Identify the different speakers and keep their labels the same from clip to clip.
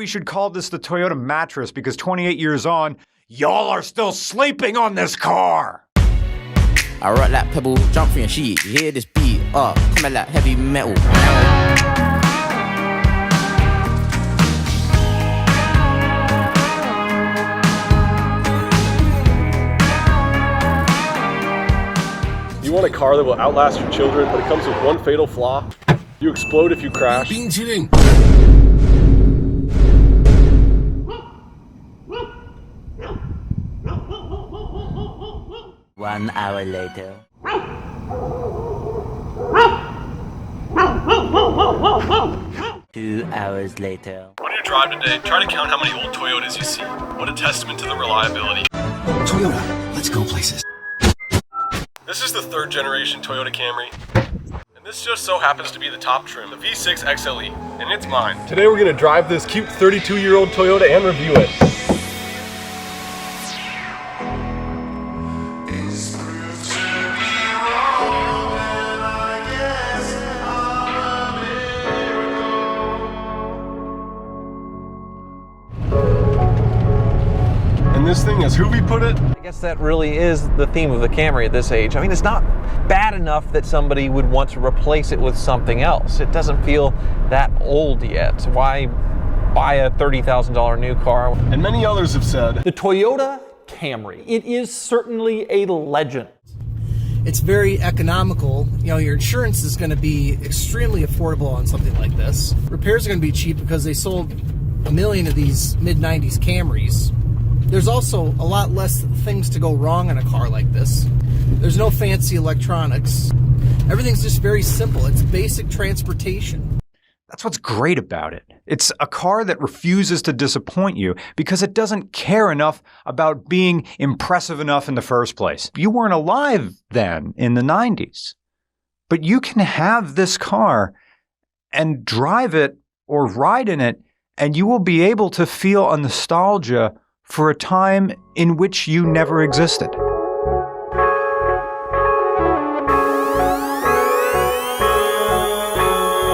Speaker 1: we should call this the Toyota mattress because 28 years on, y'all are still sleeping on this car.
Speaker 2: I rock like pebble, jump from your sheet. You hear this beat, coming like heavy metal.
Speaker 3: You want a car that will outlast your children, but it comes with one fatal flaw. You explode if you crash.
Speaker 2: 1 hour later. 2 hours later.
Speaker 3: On your drive today, try to count how many old Toyotas you see. What a testament to the reliability.
Speaker 4: Toyota, let's go places.
Speaker 3: This is the 3rd generation Toyota Camry. And this just so happens to be the top trim, the V6 XLE, and it's mine. Today we're gonna drive this cute 32-year-old Toyota and review it. And this thing, as Hoovie put it,
Speaker 5: I guess that really is the theme of the Camry at this age. I mean, it's not bad enough that somebody would want to replace it with something else. It doesn't feel that old yet. Why buy a $30,000 new car?
Speaker 3: and many others have said,
Speaker 6: The Toyota Camry. It is certainly a legend.
Speaker 7: It's very economical. You know, your insurance is going to be extremely affordable on something like this. Repairs are going to be cheap because they sold 1 million of these mid-90s Camrys. There's also a lot less things to go wrong in a car like this. There's no fancy electronics. Everything's just very simple. It's basic transportation.
Speaker 1: That's what's great about it. It's a car that refuses to disappoint you because it doesn't care enough about being impressive enough in the first place. You weren't alive then in the 90s. But you can have this car and drive it or ride in it, and you will be able to feel a nostalgia for a time in which you never existed.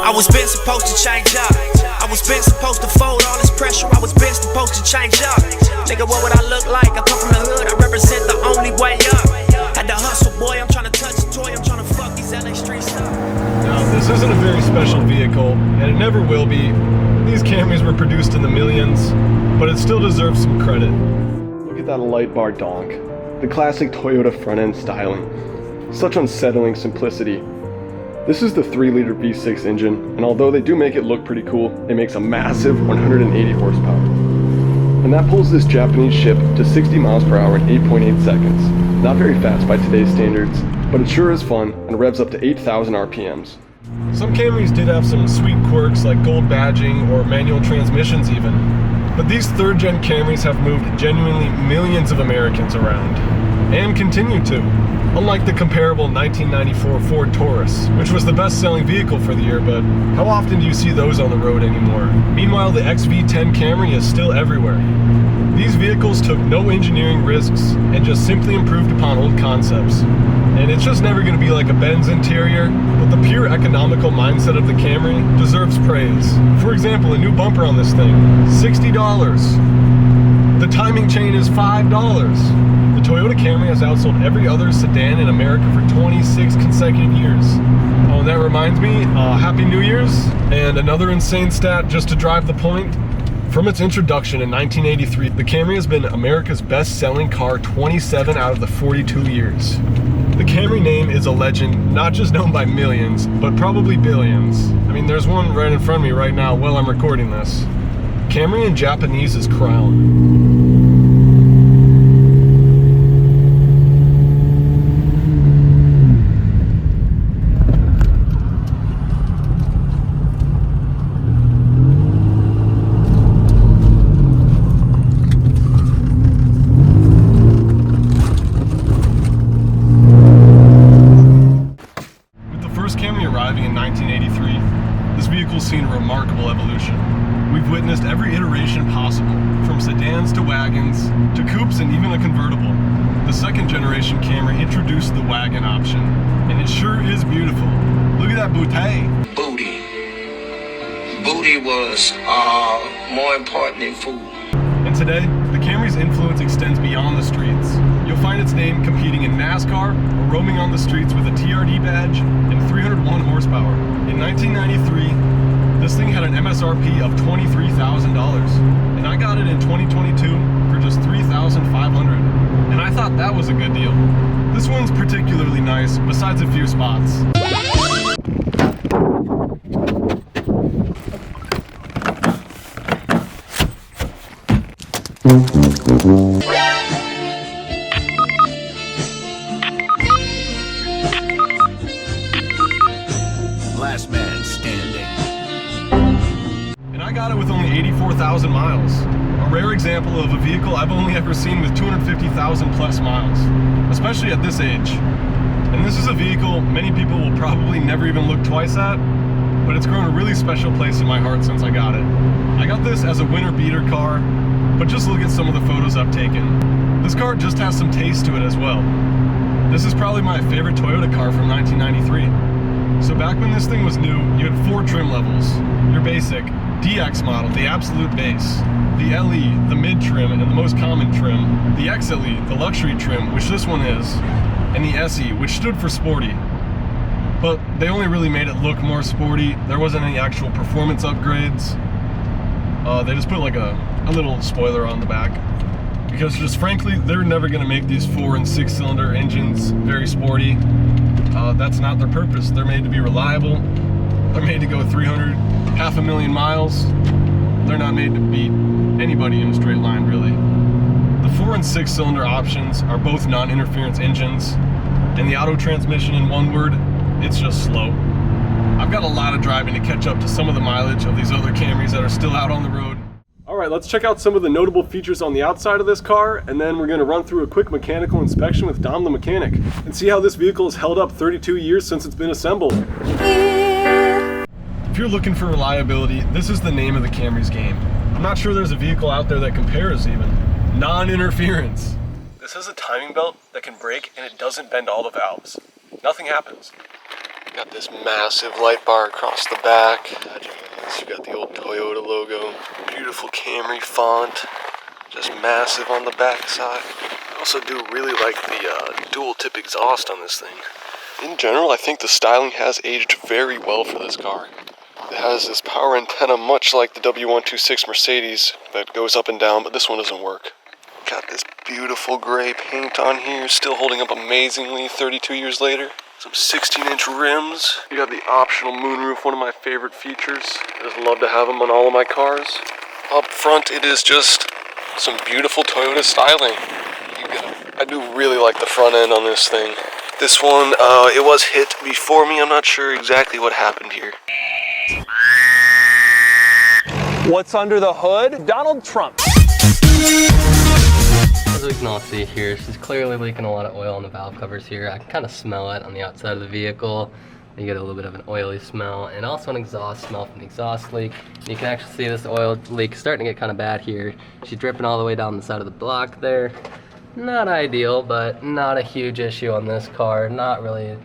Speaker 8: I was been supposed to change up. I was been supposed to fold all this pressure. I was been supposed to change up. Nigga, what would I look like? I come from the hood. I represent the only way up. Had to hustle, boy. I'm trying to touch the toy. I'm trying to fuck these LA streets up.
Speaker 3: now this isn't a very special vehicle, and it never will be. These Camrys were produced in the millions, but it still deserves some credit. Look at that light bar donk. The classic Toyota front-end styling. Such unsettling simplicity. This is the 3-liter V6 engine, and although they do make it look pretty cool, it makes a massive 180 horsepower. And that pulls this Japanese ship to 60 miles per hour in 8.8 seconds. Not very fast by today's standards, but it sure is fun and revs up to 8,000 RPMs. Some Camrys did have some sweet quirks like gold badging or manual transmissions even. But these 3rd-gen Camrys have moved genuinely millions of Americans around. And continue to. Unlike the comparable 1994 Ford Taurus, which was the best-selling vehicle for the year, but how often do you see those on the road anymore? Meanwhile, the XV10 Camry is still everywhere. These vehicles took no engineering risks and just simply improved upon old concepts. And it's just never going to be like a Benz interior, but the pure economical mindset of the Camry deserves praise. For example, a new bumper on this thing, $60. The timing chain is $5. The Toyota Camry has outsold every other sedan in America for 26 consecutive years. Oh, and that reminds me, Happy New Year's, and another insane stat just to drive the point. From its introduction in 1983, the Camry has been America's best-selling car 27 out of the 42 years. The Camry name is a legend, not just known by millions, but probably billions. I mean, there's one right in front of me right now while I'm recording this. Camry in Japanese is crown. Seen a remarkable evolution. We've witnessed every iteration possible, from sedans to wagons, to coupes and even a convertible. The 2nd generation Camry introduced the wagon option, and it sure is beautiful. Look at that booty.
Speaker 9: booty was more important than food.
Speaker 3: And today, the Camry's influence extends beyond the streets. You'll find its name competing in NASCAR or roaming on the streets with a TRD badge and 301 horsepower. In 1993, this thing had an MSRP of $23,000, and I got it in 2022 for just $3,500, and I thought that was a good deal. This one's particularly nice, besides a few spots.
Speaker 4: Last man standing.
Speaker 3: And I got it with only 84,000 miles. A rare example of a vehicle I've only ever seen with 250,000 plus miles, especially at this age. And this is a vehicle many people will probably never even look twice at, but it's grown a really special place in my heart since I got it. I got this as a winter beater car, but just look at some of the photos I've taken. This car just has some taste to it as well. This is probably my favorite Toyota car from 1993. So back when this thing was new, you had 4 trim levels. Your basic, DX model, the absolute base, the LE, the mid trim, and the most common trim, the XLE, the luxury trim, which this one is, and the SE, which stood for sporty. But they only really made it look more sporty. There wasn't any actual performance upgrades. They just put like a little spoiler on the back. Because just frankly, they're never gonna make these 4 and 6 cylinder engines very sporty. That's not their purpose. They're made to be reliable. They're made to go 300, 500,000 miles. They're not made to beat anybody in a straight line, really. The 4 and 6 cylinder options are both non-interference engines, and the auto transmission, in one word, it's just slow. I've got a lot of driving to catch up to some of the mileage of these other Camrys that are still out on the road. Alright, let's check out some of the notable features on the outside of this car, and then we're going to run through a quick mechanical inspection with Dom the mechanic, and see how this vehicle has held up 32 years since it's been assembled. If you're looking for reliability, this is the name of the Camry's game. I'm not sure there's a vehicle out there that compares even. Non-interference. This has a timing belt that can brake and it doesn't bend all the valves. Nothing happens. Got this massive light bar across the back. You got the old Toyota logo. Beautiful Camry font. Just massive on the back side. I also do really like the dual tip exhaust on this thing. In general, I think the styling has aged very well for this car. It has this power antenna much like the W126 Mercedes that goes up and down, but this one doesn't work. Got this beautiful gray paint on here, still holding up amazingly 32 years later. Some 16-inch rims. You got the optional moonroof, one of my favorite features. I just love to have them on all of my cars. Up front, it is just some beautiful Toyota styling. I do really like the front end on this thing. This one, it was hit before me. I'm not sure exactly what happened here.
Speaker 6: What's under the hood? Donald Trump.
Speaker 10: As we can all see here, she's clearly leaking a lot of oil on the valve covers here. I can kind of smell it on the outside of the vehicle. You get a little bit of an oily smell and also an exhaust smell from the exhaust leak. You can actually see this oil leak starting to get kind of bad here. She's dripping all the way down the side of the block there. Not ideal, but not a huge issue on this car. Not really.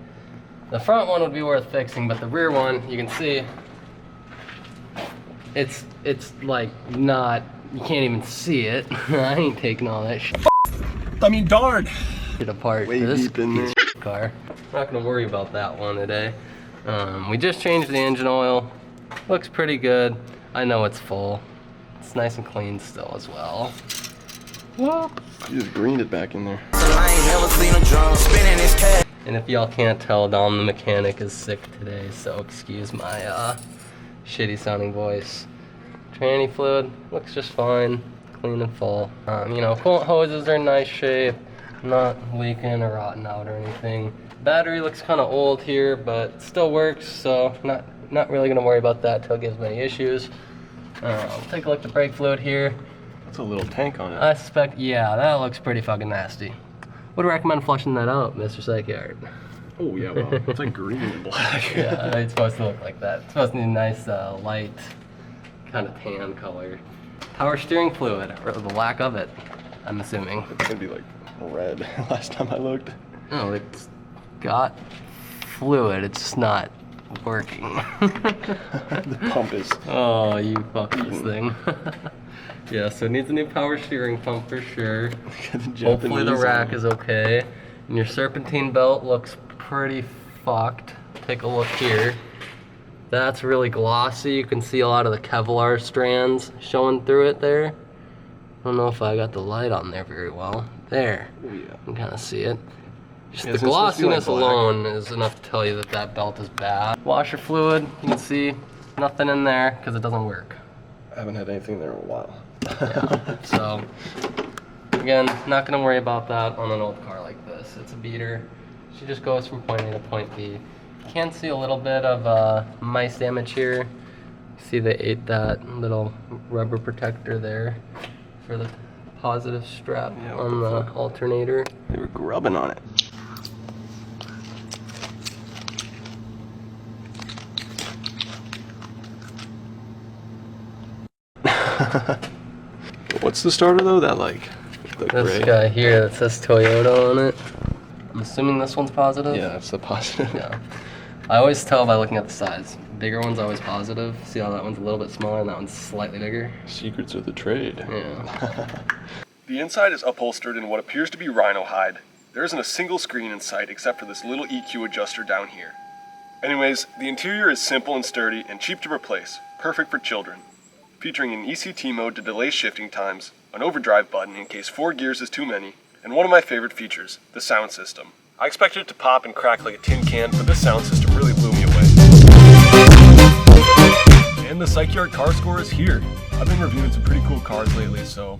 Speaker 10: The front one would be worth fixing, but the rear one, you can see, it's like not, you can't even see it. I ain't taking all that shit.
Speaker 3: I mean, darn.
Speaker 10: Shit apart for this car. I'm not gonna worry about that one today. We just changed the engine oil. Looks pretty good. I know it's full. It's nice and clean still as well. Well,
Speaker 3: You just greened it back in there.
Speaker 10: and if y'all can't tell, Dom the mechanic is sick today, so excuse my shitty sounding voice. Tranny fluid looks just fine, clean and full. You know, coolant hoses are in nice shape, not leaking or rotting out or anything. Battery looks kind of old here, but still works, so not really gonna worry about that till it gives me any issues. Take a look at the brake fluid here.
Speaker 3: That's a little tank on it.
Speaker 10: I suspect, yeah, that looks pretty fucking nasty. Would recommend flushing that out, Mr. Psychiatrist.
Speaker 3: Oh yeah, well, it's like green and black.
Speaker 10: Yeah, it's supposed to look like that. It's supposed to be a nice light, kind of tan color. Power steering fluid, or the lack of it, I'm assuming.
Speaker 3: It's gonna be like red last time I looked.
Speaker 10: No, it's got fluid, it's just not working.
Speaker 3: The pump is.
Speaker 10: Oh, you fucked this thing. Yeah, so it needs a new power steering pump for sure. Hopefully the rack is okay. And your serpentine belt looks pretty fucked. Take a look here. That's really glossy. You can see a lot of the Kevlar strands showing through it there. I don't know if I got the light on there very well. There.
Speaker 3: Oh, yeah.
Speaker 10: You can kind of see it. Just
Speaker 3: Yeah,
Speaker 10: the
Speaker 3: isn't it supposed to be, like,
Speaker 10: glossiness
Speaker 3: black?
Speaker 10: alone is enough to tell you that that belt is bad. Washer fluid, you can see nothing in there because it doesn't work.
Speaker 3: I haven't had anything there in a while.
Speaker 10: Yeah. So, again, not going to worry about that on an old car like this. It's a beater. She just goes from point A to point B. You can see a little bit of mice damage here. See they ate that little rubber protector there for the positive strap on the alternator.
Speaker 3: They were grubbing on it. What's the starter though? That like the
Speaker 10: This
Speaker 3: gray?
Speaker 10: guy here that says Toyota on it. I'm assuming this one's positive?
Speaker 3: Yeah, that's the positive.
Speaker 10: Yeah. I always tell by looking at the size. Bigger one's always positive. See how that one's a little bit smaller and that one's slightly bigger?
Speaker 3: Secrets of the trade.
Speaker 10: Yeah.
Speaker 3: The inside is upholstered in what appears to be rhino hide. There isn't a single screen in sight except for this little EQ adjuster down here. Anyways, the interior is simple and sturdy and cheap to replace, perfect for children. Featuring an ECT mode to delay shifting times, an overdrive button in case 4 gears is too many, and one of my favorite features, the sound system. I expected it to pop and crack like a tin can, but this sound system really blew me away. And the Psychiart car score is here. I've been reviewing some pretty cool cars lately, so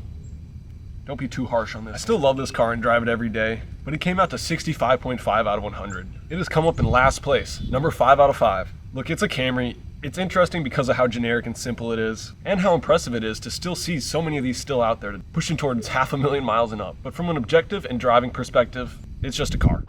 Speaker 3: don't be too harsh on this. I still love this car and drive it every day, but it came out to 65.5 out of 100. It has come up in last place, number 5 out of 5. Look, it's a Camry. It's interesting because of how generic and simple it is, and how impressive it is to still see so many of these still out there, pushing towards 500,000 miles and up. But from an objective and driving perspective, it's just a car.